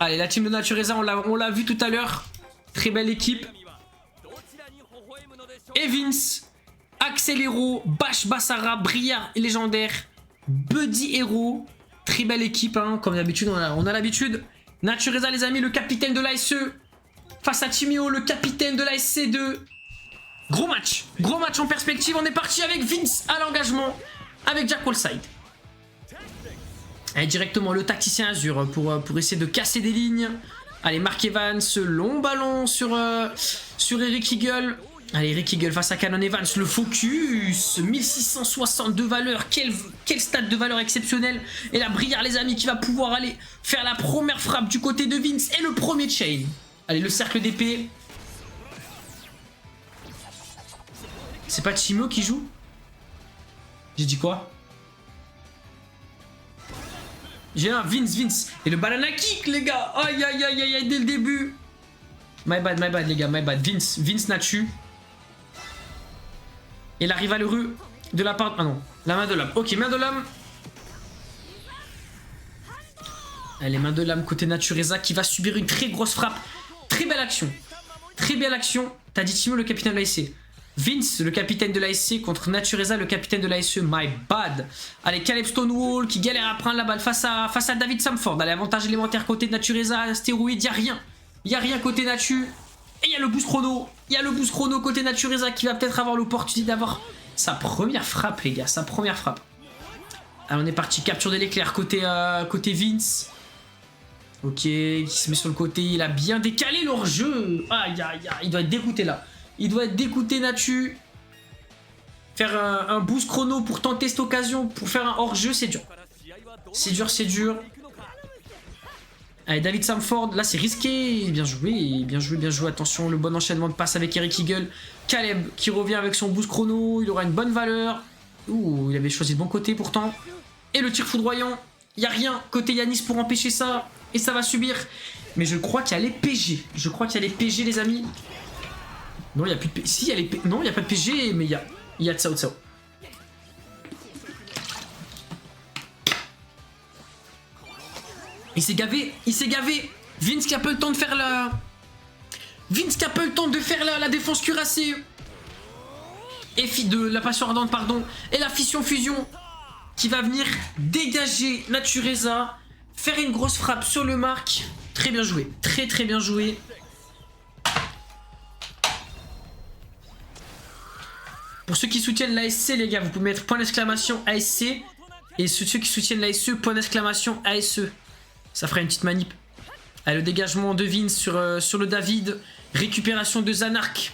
Allez, la team de Natureza, on l'a vu tout à l'heure. Très belle équipe. Et Vince, Axel Hero, Bash Bassara, Briard et légendaire, Buddy Hero. Très belle équipe, hein. Comme d'habitude, on a l'habitude. Natureza, les amis, le capitaine de l'ASE. Face à Timio, le capitaine de la SC2. Gros match en perspective. On est parti avec Vince à l'engagement, avec Jack Wallside. Allez, directement le tacticien Azur pour essayer de casser des lignes. Allez, Mark Evans, long ballon sur Eric Eagle. Allez, Eric Eagle face à Canon Evans, le focus, 1662 valeurs, quel stade de valeur exceptionnel. Et la Briard, les amis, qui va pouvoir aller faire la première frappe du côté de Vince et le premier chain. Allez, le cercle d'épée. C'est pas Chimo qui joue? J'ai dit quoi? J'ai un Vince. Et le banana kick, les gars. Aïe, aïe, aïe, aïe, dès le début. My bad, les gars, my bad. Vince Natu. Et la rival heureux de la part... Ah non, la main de l'âme. Ok, main de l'âme. Allez, main de l'âme côté Natureza qui va subir une très grosse frappe. Très belle action. Très belle action. T'as dit Timo, le capitaine de l'ASC. Vince, le capitaine de l'ASC contre Natureza, le capitaine de l'ASC. My bad. Allez, Caleb Stonewall qui galère à prendre la balle face à David Samford. Allez, avantage élémentaire côté de Natureza. Stéroïde, y'a rien. Y'a rien côté Natu. Et il y a le boost chrono. Il y a le boost chrono côté Natureza qui va peut-être avoir l'opportunité d'avoir sa première frappe, les gars. Sa première frappe. Allez, on est parti. Capture de l'éclair côté Vince. Ok, qui se met sur le côté. Il a bien décalé leur jeu. Aïe, aïe, aïe. Il doit être dégoûté là. Il doit être dégoûté, Natu. Faire un boost chrono pour tenter cette occasion. Pour faire un hors-jeu, c'est dur. C'est dur. Allez, David Samford, là c'est risqué. Bien joué. Attention, le bon enchaînement de passe avec Eric Eagle. Caleb qui revient avec son boost chrono. Il aura une bonne valeur. Ouh, il avait choisi le bon côté pourtant. Et le tir foudroyant. Il n'y a rien côté Yanis pour empêcher ça. Et ça va subir. Mais je crois qu'il y a les PG. Les amis. Non, il n'y a plus de PG. Si, il y a les PG. Non, il n'y a pas de PG, mais il y a Tsao Tsao. Il s'est gavé. Vince qui a pas eu le temps de faire la défense cuirassée. Et de la passion ardente, pardon. Et la fission fusion qui va venir dégager Natureza. Faire une grosse frappe sur le marque. Très bien joué. Très bien joué. Pour ceux qui soutiennent l'ASC, les gars, vous pouvez mettre point d'exclamation ASC. Et ceux qui soutiennent l'ASE, point d'exclamation ASE. Ça fera une petite manip. Allez, le dégagement de Vince sur le David. Récupération de Zanark.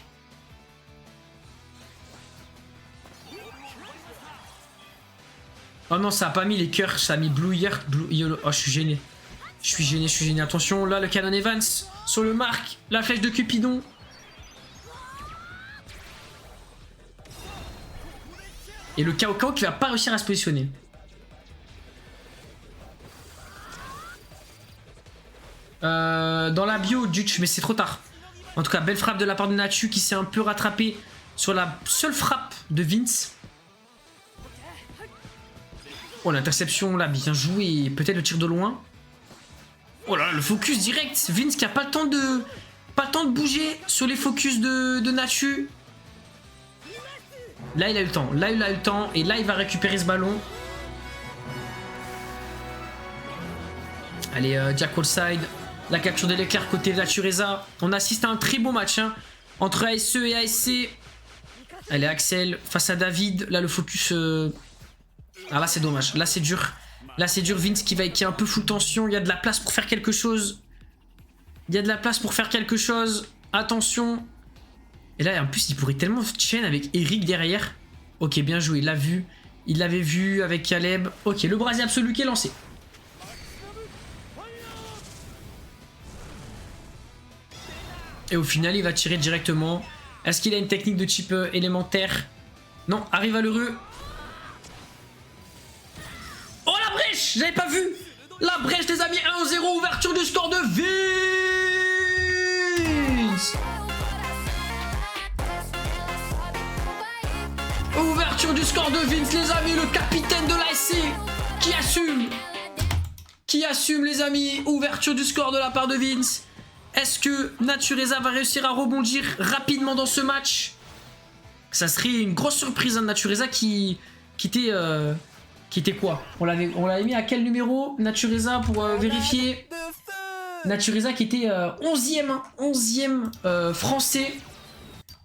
Oh non, ça a pas mis les cœurs, ça a mis Blue Year, Blue Yellow. Oh, je suis gêné. Attention, là, le Canon Evans sur le marque. La flèche de Cupidon. Et le Kao Kao qui va pas réussir à se positionner. Dans la bio, Dutch, mais c'est trop tard. En tout cas, belle frappe de la part de Natu qui s'est un peu rattrapé sur la seule frappe de Vince. Oh, l'interception là, bien joué. Peut-être le tir de loin. Oh là là, le focus direct. Vince qui a pas le temps de bouger sur les focus de Natu. Là, il a eu le temps. Et là, il va récupérer ce ballon. Allez, Jack Wallside. La capture de l'éclair côté Natureza. On assiste à un très beau match hein, entre ASE et ASC. Allez, Axel face à David. Là, le focus... Ah, là, c'est dommage. Là, c'est dur. Vince qui est un peu full tension. Il y a de la place pour faire quelque chose. Attention. Et là, en plus, il pourrait tellement chain avec Eric derrière. Ok, bien joué. Il l'a vu. Il l'avait vu avec Caleb. Ok, le brasier absolu qui est lancé. Et au final, il va tirer directement. Est-ce qu'il a une technique de type élémentaire? Non, arrive à l'heureux. Oh, la brèche! J'avais pas vu! La brèche, les amis, 1-0, ouverture du score de Vince! Ouverture du score de Vince, les amis, le capitaine de l'ASC qui qui assume les amis. Ouverture du score de la part de Vince. Est-ce que Natureza va réussir à rebondir rapidement dans ce match? Ça serait une grosse surprise hein, de Natureza qui était quoi? On l'avait mis à quel numéro Natureza pour vérifier? Natureza qui était 11e français.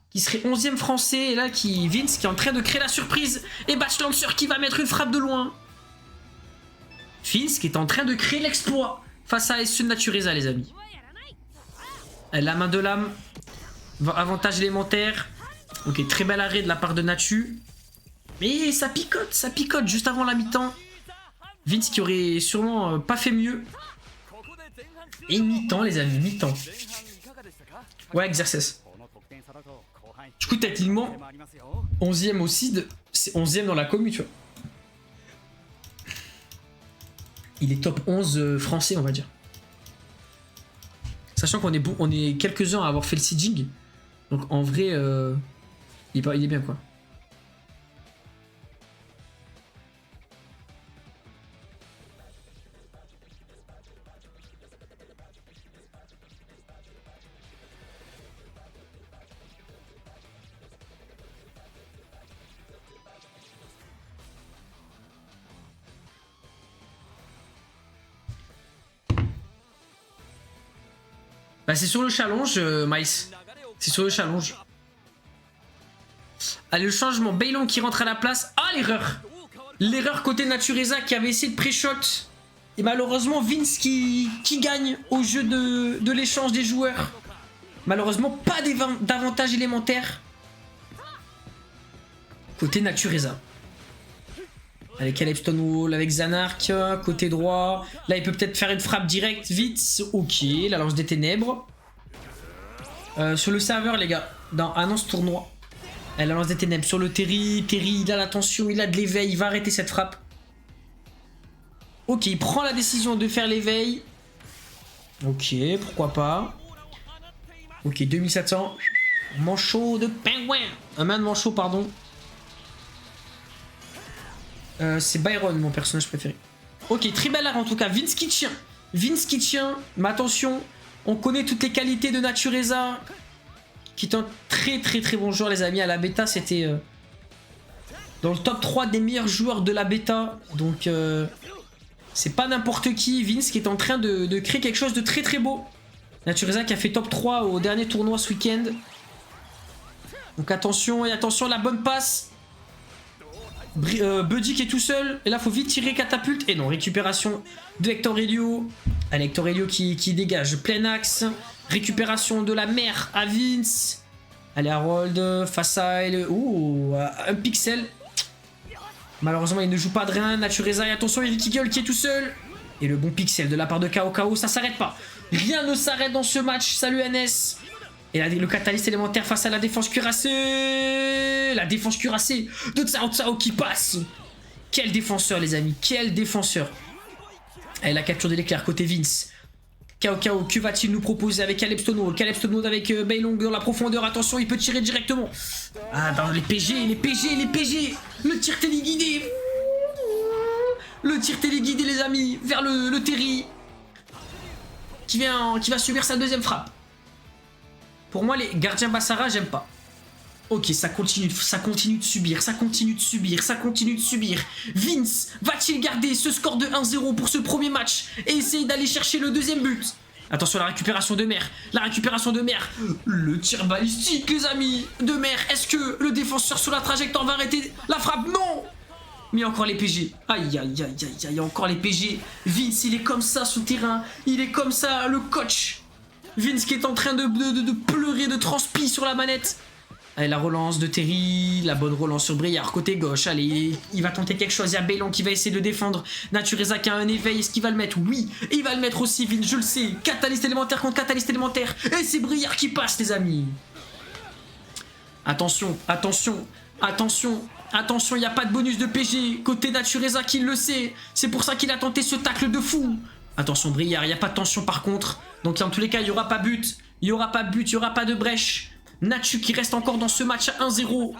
Qui serait 11e français. Et là, Vince qui est en train de créer la surprise. Et Batchlancer qui va mettre une frappe de loin. Vince qui est en train de créer l'exploit face à SE Natureza, les amis. La main de l'âme. Avantage élémentaire. Ok, très bel arrêt de la part de Natu. Mais ça picote juste avant la mi-temps. Vince qui aurait sûrement pas fait mieux. Et mi-temps, les amis, mi-temps. Ouais, exercice. Du coup, techniquement, 11e au seed, c'est 11e dans la commu, tu vois. Il est top 11 français, on va dire. Sachant qu'on est quelques-uns à avoir fait le seeding. Donc en vrai, il est bien, quoi. Bah c'est sur le challenge, Mice. C'est sur le challenge. Allez, le changement. Baylon qui rentre à la place. Ah, l'erreur. L'erreur côté Natureza qui avait essayé de pré-shot. Et malheureusement, Vince qui gagne au jeu de l'échange des joueurs. Malheureusement, pas d'avantage élémentaire. Côté Natureza. Allez, Caleb Stonewall avec Zanark, côté droit. Là, il peut peut-être faire une frappe directe, vite. Ok, la lance des ténèbres. Sur le serveur, les gars, dans annonce tournoi. La lance des ténèbres sur le Terry. Terry, il a l'attention, il a de l'éveil, il va arrêter cette frappe. Ok, il prend la décision de faire l'éveil. Ok, pourquoi pas. Ok, 2700. Manchot de pingouin. Un main de manchot, pardon. C'est Byron, mon personnage préféré. Ok, très belle art en tout cas. Vince qui tient. Vince qui tient. Mais attention, on connaît toutes les qualités de Natureza. Qui est un très bon joueur, les amis. À la bêta, c'était dans le top 3 des meilleurs joueurs de la bêta. Donc, c'est pas n'importe qui. Vince qui est en train de créer quelque chose de très beau. Natureza qui a fait top 3 au dernier tournoi ce week-end. Donc, attention, et attention, la bonne passe. Buddy qui est tout seul. Et là, faut vite tirer catapulte. Et non, récupération de Hector Helio. Allez, Hector Helio qui dégage plein axe. Récupération de la mer à Vince. Allez, Harold face à elle. Ouh, un pixel. Malheureusement, il ne joue pas de rien. Natureza, et attention, il y a Vicky Girl qui est tout seul. Et le bon pixel de la part de KO. Ça s'arrête pas. Rien ne s'arrête dans ce match. Salut NS. Et là, le catalyste élémentaire face à la défense cuirassée. La défense cuirassée de Tsao Tsao qui passe. Quel défenseur, les amis. Quel défenseur. Et la capture de l'éclair côté Vince. KO, que va-t-il nous proposer avec Caleb Stonewall? Caleb Stonewall avec Baylong dans la profondeur. Attention, il peut tirer directement. Ah, dans les PG. Le tir téléguidé. Le tir téléguidé, les amis. Vers le Terry. Qui va subir sa deuxième frappe. Pour moi, les gardiens Bassara, j'aime pas. Ok, ça continue de subir. Vince va-t-il garder ce score de 1-0 pour ce premier match et essayer d'aller chercher le deuxième but? Attention, la récupération de mer. Le tir balistique, les amis, de mer. Est-ce que le défenseur sur la trajectoire va arrêter la frappe? Non. Mais encore les PG. Aïe, encore les PG. Vince, il est comme ça sous terrain. Il est comme ça, le coach. Vince qui est en train de pleurer, de transpi sur la manette. Allez, la relance de Terry, la bonne relance sur Briard, côté gauche. Allez, il va tenter quelque chose. Il y a Baylon qui va essayer de le défendre. Natureza qui a un éveil. Est-ce qu'il va le mettre? Oui, et il va le mettre aussi, Vince, je le sais. Catalyste élémentaire contre catalyste élémentaire. Et c'est Briard qui passe, les amis. Attention, il n'y a pas de bonus de PG. Côté Natureza qui le sait. C'est pour ça qu'il a tenté ce tacle de fou. Attention, Briard, il n'y a pas de tension par contre. Donc dans tous les cas, il n'y aura pas but. Il n'y aura pas de brèche. Natu qui reste encore dans ce match à 1-0.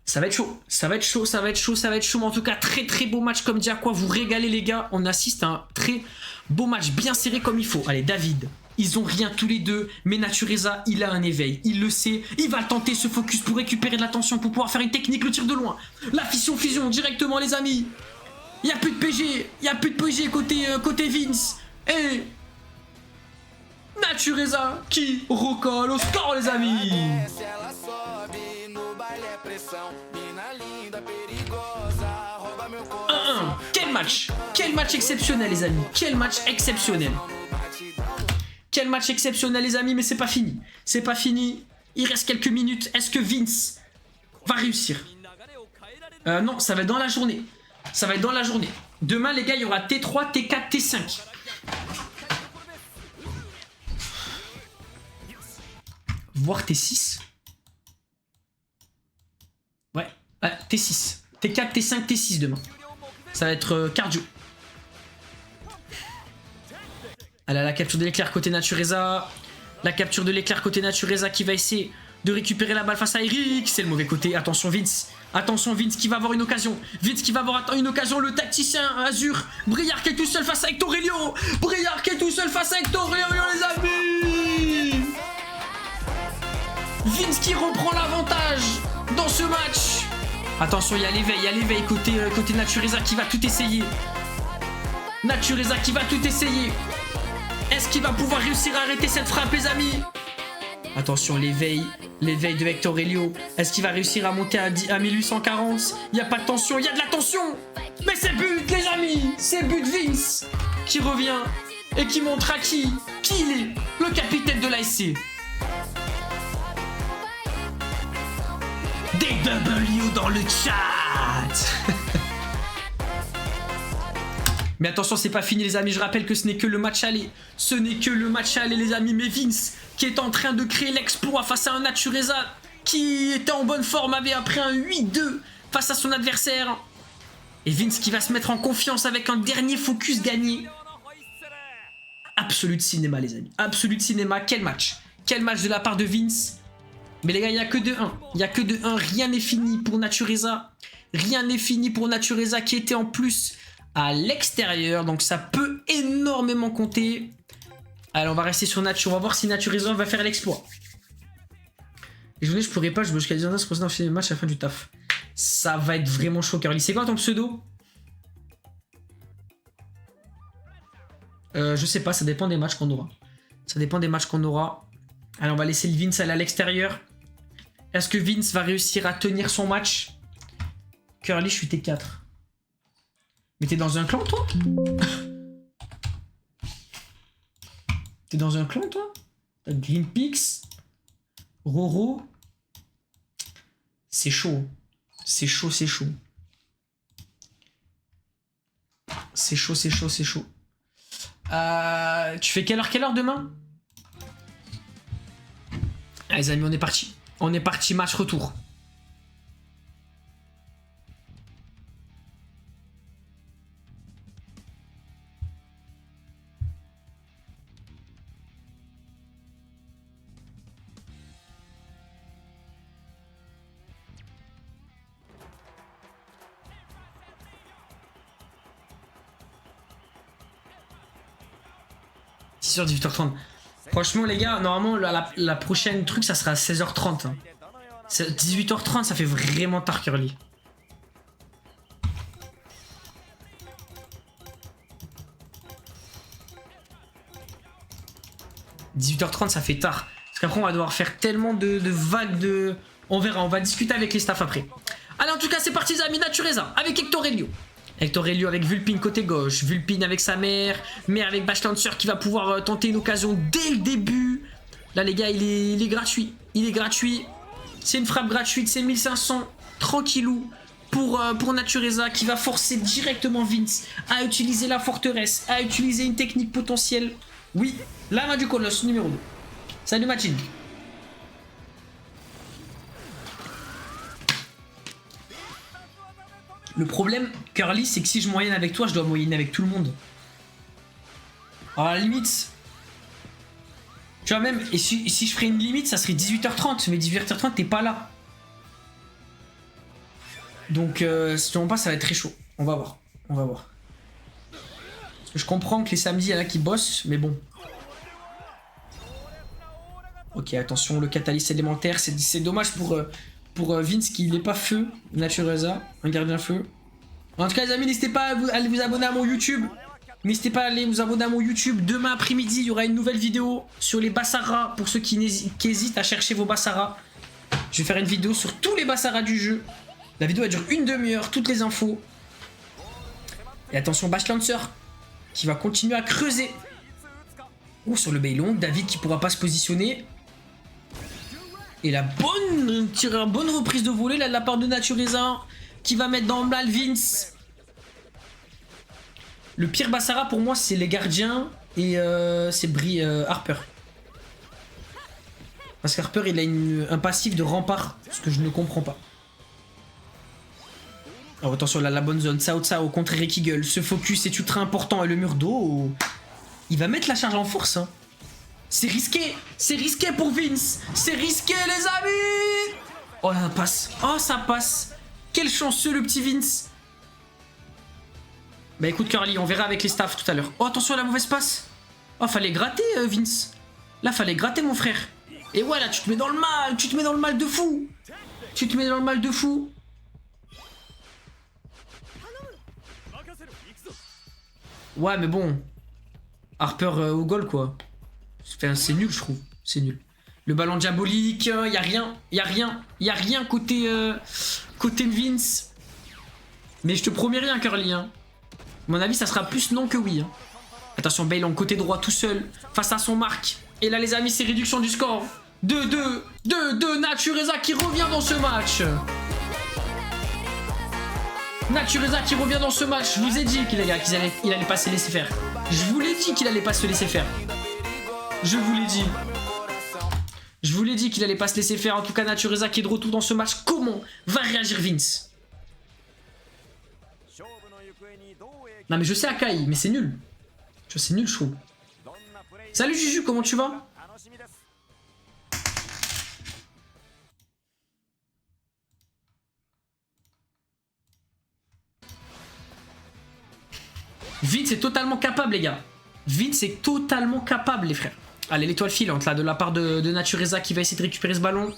Ça va être chaud, ça va être chaud, ça va être chaud, ça va être chaud. Mais en tout cas, très très beau match comme dit à quoi vous régalez les gars. On assiste à un très beau match bien serré comme il faut. Allez, David, ils ont rien tous les deux. Mais Natureza, il a un éveil, il le sait. Il va tenter ce focus pour récupérer de l'attention, pour pouvoir faire une technique, le tir de loin. La fusion directement les amis. Il n'y a plus de PG, il n'y a plus de PG côté Vince. Et Natureza qui recolle au score les amis. 1-1. Quel match exceptionnel les amis. Quel match exceptionnel. Quel match exceptionnel les amis. Mais c'est pas fini. C'est pas fini. Il reste quelques minutes. Est-ce que Vince va réussir? Non, ça va être dans la journée. Ça va être dans la journée. Demain les gars, il y aura T3, T4, T5. Voire T6. Ouais, T6. T4, T5, T6 demain. Ça va être cardio. Allez, la capture de l'éclair côté Natureza. La capture de l'éclair côté Natureza qui va essayer de récupérer la balle face à Eric. C'est le mauvais côté. Attention Vince. Attention Vince qui va avoir une occasion. Vince qui va avoir une occasion. Le tacticien Azur. Briard qui est tout seul face à Hector Elio. Briard qui est tout seul face à Hector Elio les amis. Vince qui reprend l'avantage dans ce match. Attention, il y a l'éveil côté Natureza qui va tout essayer. Natureza qui va tout essayer. Est-ce qu'il va pouvoir réussir à arrêter cette frappe les amis? Attention, l'éveil de Hector Elio. Est-ce qu'il va réussir à monter à 1840? Il n'y a pas de tension, il y a de la tension. Mais c'est but les amis. C'est but Vince qui revient et qui montre à qui il est, le capitaine de l'ASC. Des W dans le chat. Mais attention, c'est pas fini les amis, je rappelle que ce n'est que le match aller. Ce n'est que le match aller les amis. Mais Vince qui est en train de créer l'exploit face à un Natureza qui était en bonne forme, avait après un 8-2 face à son adversaire. Et Vince qui va se mettre en confiance avec un dernier focus gagné. Absolute cinéma les amis, absolute cinéma. Quel match de la part de Vince. Mais les gars, il n'y a que de 1. Il n'y a que de 1. Rien n'est fini pour Natureza. Rien n'est fini pour Natureza qui était en plus à l'extérieur. Donc ça peut énormément compter. Allez, on va rester sur Nature. On va voir si Natureza va faire l'exploit. Les journées, je pourrais pas. Je me jusqu'à 10h se poser dans le match à la fin du taf. Ça va être vraiment chaud, Curly. C'est quoi ton pseudo? Je sais pas. Ça dépend des matchs qu'on aura. Ça dépend des matchs qu'on aura. Allez, on va laisser le Vince aller à l'extérieur. Est-ce que Vince va réussir à tenir son match? Curly, je suis T4. Mais t'es dans un clan, toi? T'es dans un clan, toi? T'as Greenpeace, Roro. C'est chaud. C'est chaud, c'est chaud. C'est chaud, c'est chaud, c'est chaud. Tu fais quelle heure demain? Allez les amis, on est parti. On est parti, match retour. Sur 18h30. Franchement les gars, normalement la prochaine truc ça sera à 16h30. Hein. 18h30 ça fait vraiment tard Curly. « 18h30 ça fait tard. Parce qu'après on va devoir faire tellement de vagues de... On verra, on va discuter avec les staffs après. Allez en tout cas c'est parti les amis, Natureza avec Hector Elio. Hector Elio avec Vulpine côté gauche, Vulpine avec sa mère avec Bashlancer qui va pouvoir tenter une occasion dès le début. Là les gars, il est gratuit. Il est gratuit. C'est une frappe gratuite, c'est 1500. Tranquillou pour Natureza qui va forcer directement Vince à utiliser la forteresse, à utiliser une technique potentielle. Oui, la main du colosse numéro 2. Salut Machin. Le problème, Curly, c'est que si je moyenne avec toi, je dois moyenner avec tout le monde. Alors à la limite, tu vois même, et si je ferais une limite, ça serait 18h30, mais 18h30, t'es pas là. Donc, si on passe, ça va être très chaud. On va voir. On va voir. Parce que je comprends que les samedis, il y en a qui bossent, mais bon. Ok, attention, le catalyse élémentaire. C'est dommage pour Vince qu'il n'ait pas feu. Natureza, un gardien feu. En tout cas, les amis, n'hésitez pas à aller vous abonner à mon YouTube. N'hésitez pas à aller vous abonner à mon YouTube. Demain après-midi, il y aura une nouvelle vidéo sur les Bassaras. Pour ceux qui hésitent à chercher vos Bassaras. Je vais faire une vidéo sur tous les Bassaras du jeu. La vidéo elle dure une demi-heure, toutes les infos. Et attention, Bash Lancer qui va continuer à creuser. Oh, sur le Beilong, David qui pourra pas se positionner. Et la bonne reprise de volée là de la part de Natureza qui va mettre dans le mal Vince. Le pire Bassara pour moi c'est les gardiens et c'est Harper. Parce qu'Harper il a un passif de rempart, ce que je ne comprends pas. Alors attention là, la bonne zone, Cao Cao contre Eric Eagle, ce focus est ultra important et le mur d'eau, il va mettre la charge en force. Hein. C'est risqué pour Vince, c'est risqué les amis. Oh ça passe, ça passe. Quel chanceux le petit Vince. Bah écoute Curly, on verra avec les staffs tout à l'heure. Oh attention à la mauvaise passe. Oh fallait gratter Vince. Là fallait gratter mon frère. Et ouais là tu te mets dans le mal, de fou. Tu te mets dans le mal de fou. Ouais mais bon. Harper au goal quoi. C'est nul je trouve. C'est nul. Le ballon diabolique, y a rien côté Vince. Mais je te promets rien Curly hein. À mon avis ça sera plus non que oui hein. Attention Bailon côté droit tout seul face à son marque. Et là les amis c'est réduction du score. 2-2 Natureza qui revient dans ce match. Natureza qui revient dans ce match. Je vous ai dit qu'il allait pas se laisser faire. Je vous l'ai dit qu'il allait pas se laisser faire. Je vous l'ai dit. Je vous l'ai dit qu'il allait pas se laisser faire. En tout cas Natureza qui est de retour dans ce match. Comment va réagir Vince? Non mais je sais Akai, mais c'est nul. C'est nul je trouve. Salut Juju, comment tu vas? Vince est totalement capable les gars. Vince est totalement capable les frères. Allez l'étoile filante là de la part de Natureza qui va essayer de récupérer ce ballon.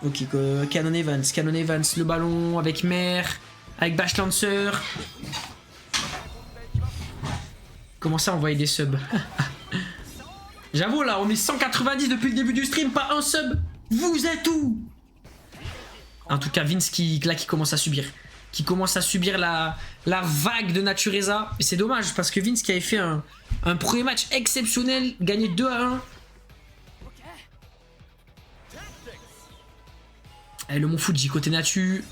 Ok, Canon Evans, le ballon avec Mère, avec Bash Lancer. Comment ça envoyer des subs? J'avoue là, on est 190 depuis le début du stream, pas un sub. Vous êtes où? En tout cas, Vince qui commence à subir. Qui commence à subir la vague de Natureza. Et c'est dommage parce que Vince qui avait fait un premier match exceptionnel, gagné 2-1. Allez, le Mont Fuji côté Natu.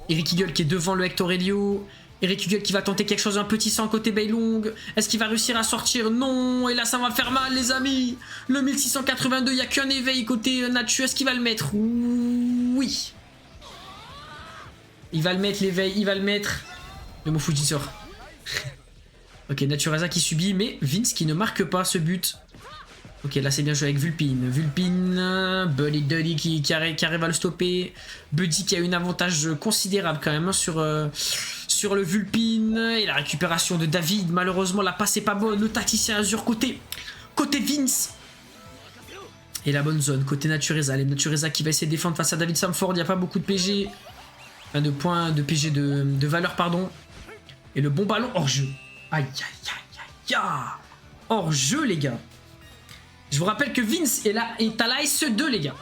Eric Eagle qui est devant le Hector Helio. Eric Eagle qui va tenter quelque chose, un petit sang côté Beilong. Est-ce qu'il va réussir à sortir? Non. Et là, ça va faire mal, les amis. Le 1682, il n'y a qu'un éveil côté Natu. Est-ce qu'il va le mettre? Oui. Il va le mettre, l'éveil. Il va le mettre. Le Mofuji sort. Ok, Natureza qui subit. Mais Vince qui ne marque pas ce but. Ok, là, c'est bien joué avec Vulpin. Vulpin. Buddy qui arrive à le stopper. Buddy qui a un avantage considérable quand même sur le Vulpin. Et la récupération de David. Malheureusement, la passe est pas bonne. Le tacticien Azur côté Vince. Et la bonne zone côté Natureza. Les Natureza qui va essayer de défendre face à David Samford. Il n'y a pas beaucoup de PG. Enfin, de points de PG de valeur, pardon. Et le bon ballon hors jeu. Aïe, aïe, aïe, aïe, aïe. Hors jeu, les gars. Je vous rappelle que Vince est à la SE2, les gars.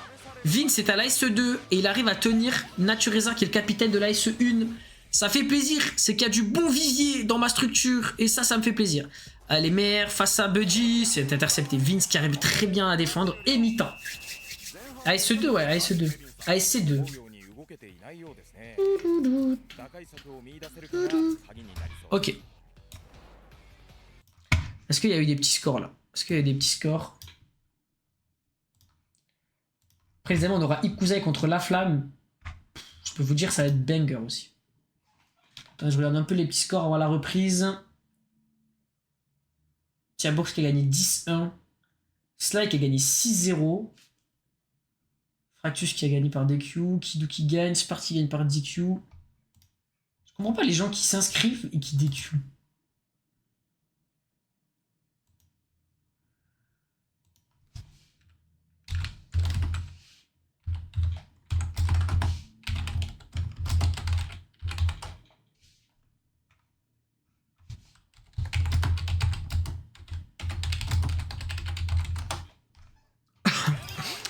Vince est à la SE2 et il arrive à tenir Natureza qui est le capitaine de la SE1. Ça fait plaisir, c'est qu'il y a du bon vivier dans ma structure et ça me fait plaisir. Allez, Mère face à Budgie, c'est intercepté. Vince qui arrive très bien à défendre et mi-temps. ASE2, ouais, ASE2. ASC2. Ok. Est-ce qu'il y a eu des petits scores là? Est-ce qu'il y a eu des petits scores? Précisément, on aura Ikuzai contre La Flamme. Je peux vous dire, ça va être banger aussi. Attends, je regarde un peu les petits scores avant la reprise. Tiabox qui a gagné 10-1. Sly qui a gagné 6-0. Kratus qui a gagné par DQ, Kidou qui gagne, Sparty gagne par DQ. Je comprends pas les gens qui s'inscrivent et qui DQ.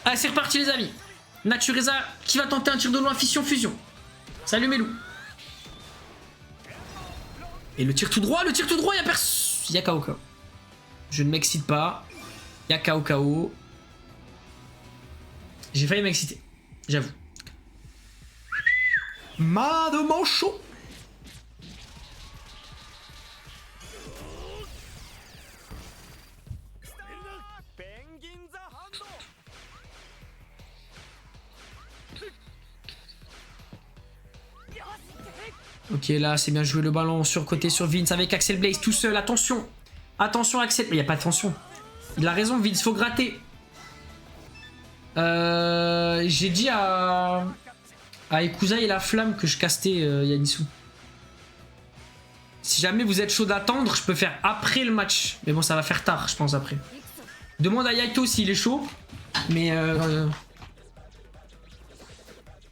Allez, c'est reparti les amis. Natureza qui va tenter un tir de loin, fission-fusion. Salut Melou. Et le tir tout droit, y'a personne. Y'a KO. Je ne m'excite pas. Y'a KO. J'ai failli m'exciter, j'avoue. Ma de manchot. Ok, là, c'est bien joué le ballon sur côté sur Vince avec Axel Blaze tout seul. Attention. Attention, Axel. Il n'y a pas de tension. Il a raison, Vince. Faut gratter. J'ai dit à Ekusa et la flamme que je castais Yanissou. Si jamais vous êtes chaud d'attendre, je peux faire après le match. Mais bon, ça va faire tard, je pense, après. Demande à Yaito s'il est chaud. Mais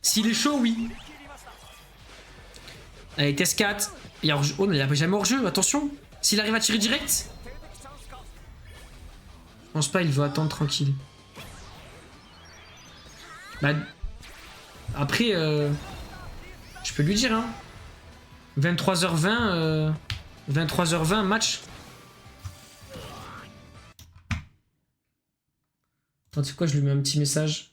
s'il est chaud, oui. Allez, test 4. Il y a hors-jeu. Oh, il n'y a jamais hors-jeu, attention. S'il arrive à tirer direct. Je pense pas, il veut attendre tranquille. Bah. Après, je peux lui dire, hein. 23h20, 23h20, match. Attends, tu sais quoi, je lui mets un petit message.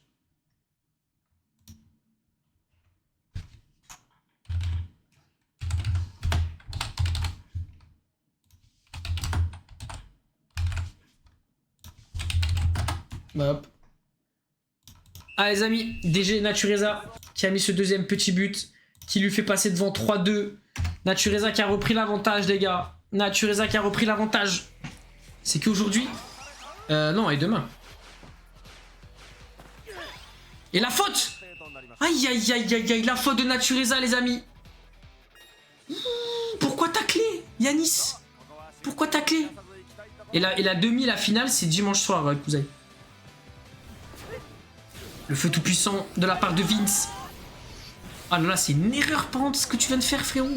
Hop. Ah les amis, DG Natureza qui a mis ce deuxième petit but qui lui fait passer devant 3-2. Natureza qui a repris l'avantage les gars. Natureza qui a repris l'avantage. C'est qu'aujourd'hui... non, et demain. Et la faute. Aïe aïe aïe aïe aïe, la faute de Natureza les amis. Pourquoi tacler Yanis? Pourquoi tacler? Et la demi, la finale, c'est dimanche soir, cousin. Le feu tout puissant de la part de Vince. Ah là là, c'est une erreur par contre ce que tu viens de faire, frérot.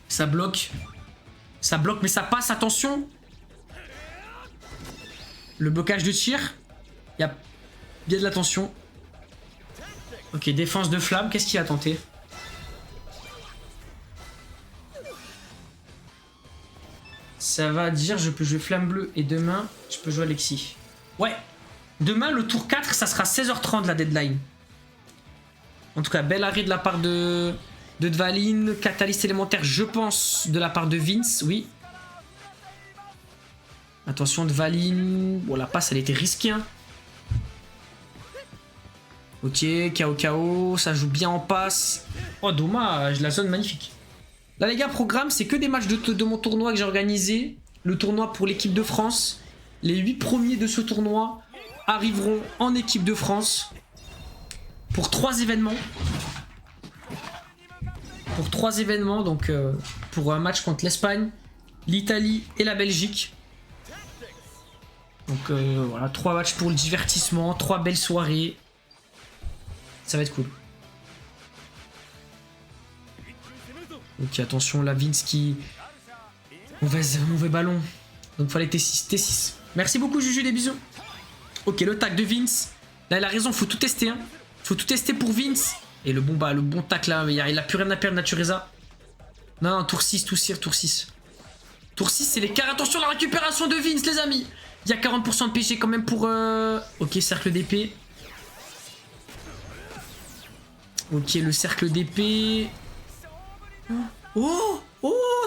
Ça bloque. Ça bloque, mais ça passe, attention. Le blocage de tir. Il y a bien de la tension. Ok, défense de flamme. Qu'est-ce qu'il a tenté? Ça va dire, je peux jouer flamme bleue et demain, je peux jouer Alexis. Ouais. Demain, le tour 4, ça sera 16h30 la deadline. En tout cas, bel arrêt de la part de Dvalin. Catalyste élémentaire, je pense, de la part de Vince, oui. Attention, Dvalin. Bon, la passe, elle était risquée. Hein. Ok, KO. Ça joue bien en passe. Oh, dommage, la zone magnifique. Là, les gars, programme, c'est que des matchs de mon tournoi que j'ai organisé. Le tournoi pour l'équipe de France. Les 8 premiers de ce tournoi arriveront en équipe de France pour 3 événements. Pour 3 événements, donc pour un match contre l'Espagne, l'Italie et la Belgique. Donc voilà, 3 matchs pour le divertissement, 3 belles soirées. Ça va être cool. Ok, attention, la Vince qui... Mauvais ballon. Donc fallait T6, T6. Merci beaucoup Juju, des bisous. Ok, le tac de Vince. Là, il a raison, faut tout tester. Hein. Faut tout tester pour Vince. Et le bon tac là, il a plus rien à perdre, Natureza. Non, tour 6, tour 6. Tour 6, c'est l'écart. Attention, la récupération de Vince, les amis. Il y a 40% de PG quand même pour... Ok, cercle d'épée. Ok, le cercle d'épée. Oh,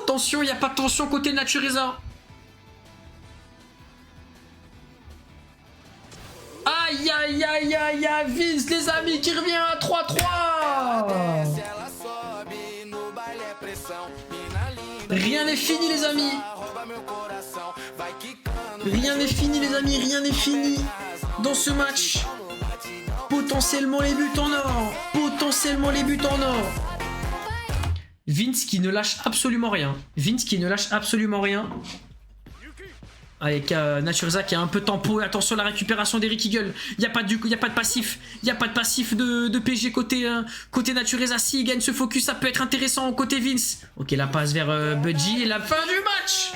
attention, il n'y a pas de tension côté Natureza. Aïe, aïe, aïe, aïe, aïe, Vince, les amis, qui revient à 3-3. Rien n'est fini, les amis. Rien n'est fini, les amis, rien n'est fini dans ce match. Potentiellement les buts en or. Potentiellement les buts en or. Vince qui ne lâche absolument rien. Vince qui ne lâche absolument rien. Avec Natureza qui a un peu tempo. Attention à la récupération d'Eric Eagle. Il n'y a pas de passif. Il n'y a pas de passif de PG côté Natureza. S'il gagne ce focus, ça peut être intéressant côté Vince. Ok, la passe vers Budgie et la fin du match.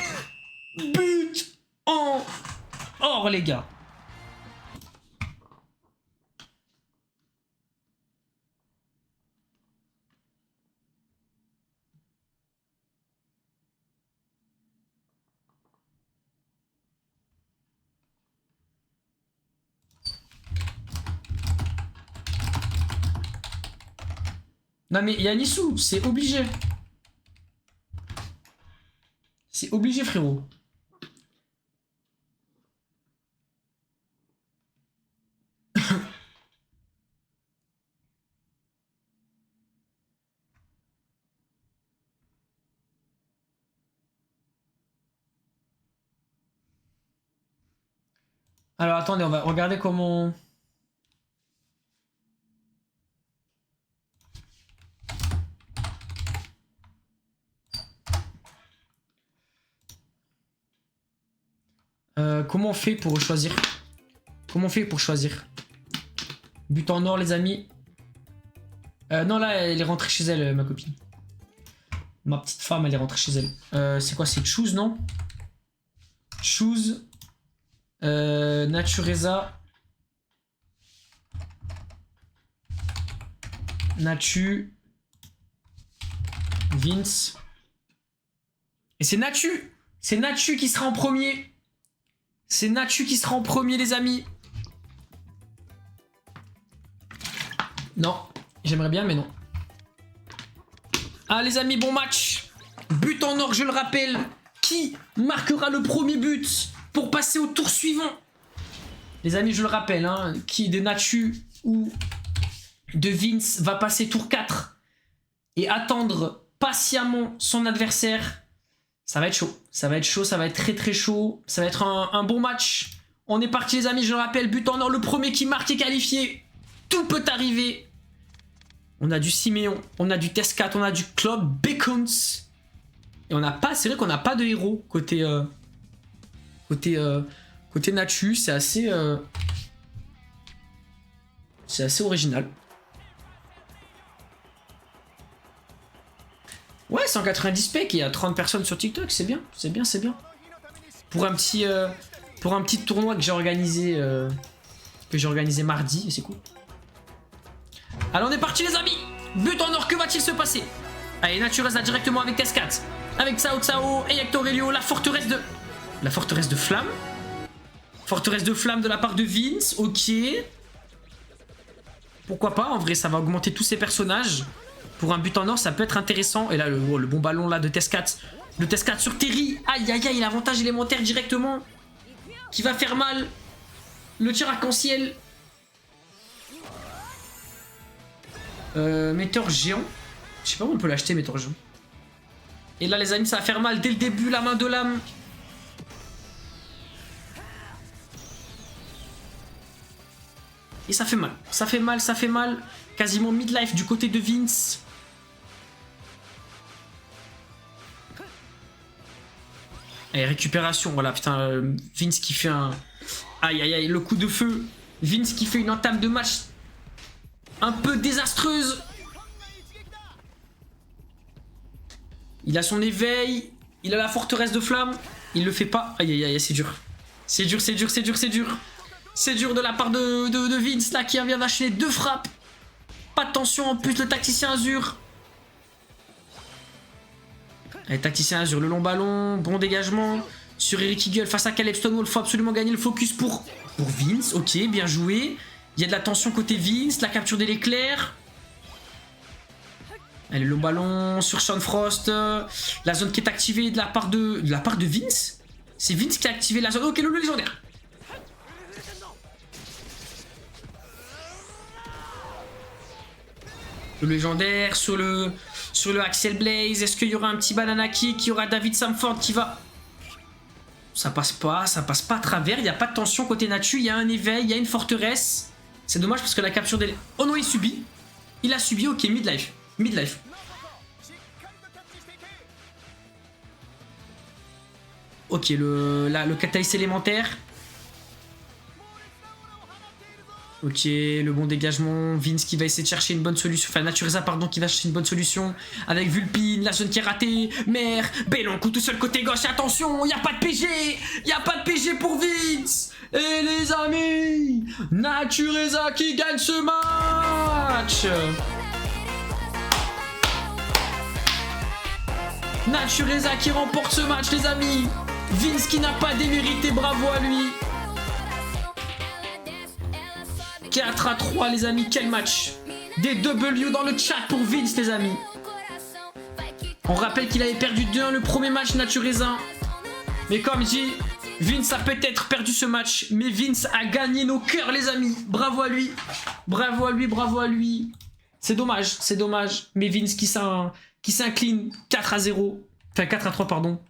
But en or, les gars. Non mais il y a Nissou, c'est obligé. C'est obligé, frérot. Alors attendez, on va regarder comment... comment on fait pour choisir? Comment on fait pour choisir? But en or, les amis. Non, là, elle est rentrée chez elle, ma copine. Ma petite femme, elle est rentrée chez elle. C'est quoi? C'est Choose, non? Choose. Natureza. Natu. Vince. Et c'est Natu. C'est Natu qui sera en premier. C'est Natu qui sera en premier, les amis. Non. J'aimerais bien, mais non. Ah, les amis, bon match. But en or, je le rappelle. Qui marquera le premier but pour passer au tour suivant? Les amis, je le rappelle, hein, qui de Natu ou de Vince va passer tour 4 et attendre patiemment son adversaire. Ça va être chaud, ça va être chaud, ça va être très très chaud. Ça va être un bon match. On est parti, les amis, je le rappelle, but en or, le premier qui marque est qualifié. Tout peut arriver. On a du Siméon, on a du Tescat, on a du Club Bacons. Et on n'a pas, c'est vrai qu'on n'a pas de héros côté Natu, c'est assez original. Ouais, 190 pek et il y a 30 personnes sur TikTok, c'est bien, c'est bien, c'est bien. Pour un petit tournoi que j'ai organisé mardi, c'est cool. Allez, on est parti, les amis. But en or, que va-t-il se passer? Allez, Natureza directement avec Tescat, avec Sao Tsao et Hector Helio, la forteresse de flamme. Forteresse de flamme de la part de Vince, ok. Pourquoi pas, en vrai, ça va augmenter tous ces personnages. Pour un but en or, ça peut être intéressant. Et là, le bon ballon là de Tescat. Le Tescat sur Terry. Aïe, aïe, aïe, l'avantage élémentaire directement. Qui va faire mal. Le tir arc-en-ciel. Metteur géant. Je sais pas où on peut l'acheter, metteur géant. Et là, les amis, ça va faire mal dès le début, la main de l'âme. Et ça fait mal. Ça fait mal, ça fait mal. Quasiment midlife du côté de Vince. Allez, récupération. Voilà, putain. Vince qui fait un... Aïe, aïe, aïe, le coup de feu. Vince qui fait une entame de match un peu désastreuse. Il a son éveil. Il a la forteresse de flamme. Il le fait pas. Aïe, aïe, aïe, c'est dur. C'est dur, c'est dur, c'est dur, c'est dur. C'est dur de la part de Vince, là, qui vient d'acheter 2 frappes. Pas de tension, en plus, le tacticien Azur. Allez, tacticien Azur, le long ballon, bon dégagement. Sur Eric Eagle face à Caleb Stonewall, faut absolument gagner le focus pour Vince. Ok, bien joué. Il y a de la tension côté Vince, la capture de l'éclair. Allez, le ballon sur Sean Frost. La zone qui est activée de la part de Vince. C'est Vince qui a activé la zone. Ok, le légendaire. Le légendaire sur le Axel Blaze. Est-ce qu'il y aura un petit banana kick? Il y aura David Samford qui va... ça passe pas à travers. Il n'y a pas de tension côté Natu. Il y a un éveil, il y a une forteresse. C'est dommage parce que la capture des... Oh non, il subit. Il a subi, ok, mid-life. Mid-life. Ok, le catalyse élémentaire. Ok, le bon dégagement. Vince qui va essayer de chercher une bonne solution. Enfin, Natureza, pardon, qui va chercher une bonne solution. Avec Vulpine, la zone qui est ratée. Mère, Bellon, coup tout seul côté gauche. Attention, il n'y a pas de PG. Il n'y a pas de PG pour Vince. Et les amis, Natureza qui gagne ce match. Natureza qui remporte ce match, les amis. Vince qui n'a pas démérité, bravo à lui. 4-3 les amis, quel match. Des W dans le chat pour Vince les amis. On rappelle qu'il avait perdu 2-1 le premier match Natureza. Mais comme dit, Vince a peut-être perdu ce match, mais Vince a gagné nos cœurs les amis. Bravo à lui. Bravo à lui, bravo à lui. C'est dommage, mais Vince qui s'incline 4-0. Enfin 4-3 pardon.